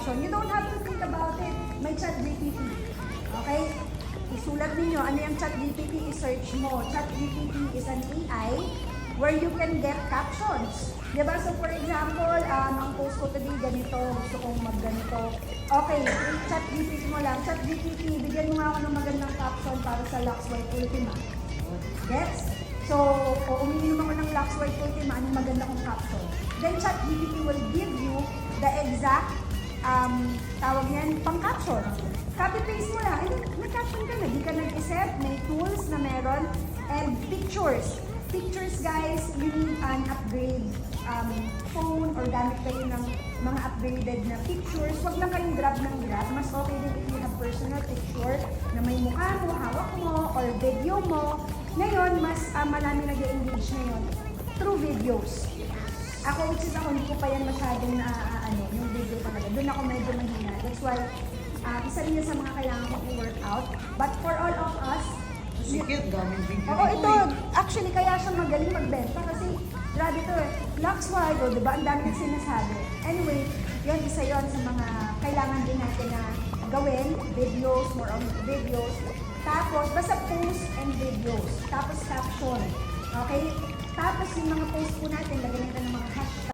caption. You don't have to think about it. May ChatGPT. Okay? Isulat ninyo, ano yung ChatGPT, i-search mo. ChatGPT is an AI where you can get captions. Diba? So for example, ang post ko today, ganito, gusto kong mag-ganito. Okay, ChatGPT mo lang. ChatGPT, bigyan mo nga ako ng magandang caption para sa Lux White Ultima. Gets? So, umiinom ako ng Lux White Ultima, anong maganda kong caption. Then ChatGPT will give you the exact, tawag yan, pang-caption. Copy-paste mo lang, may caption ka na, di ka nag-isip, may tools na meron, and pictures. Pictures, guys, you need an upgrade phone or gamit kayo ng mga upgraded na pictures. Huwag lang kayong grab ng grab. Mas okay din if you have personal picture na may mukha mo, hawak mo, or video mo. Ngayon, mas marami nag-engage ngayon through videos. Ako, which is ako, hindi ko pa yan masyadong yung video talaga. Doon ako medyo mahina. That's why, isa rin yun sa mga kailangan kong i-workout. But for all of us, Sikit, daming video. oo, ito, actually, kaya siya magaling magbenta kasi grabe to eh. Lux White, o diba, ang dami ng sinasabi. Anyway, yun, isa yun sa mga kailangan din natin na gawin, videos, more on videos. Tapos, basta post and videos. Tapos caption. Okay? Tapos yung mga post po natin, lagyan natin ng mga hashtag.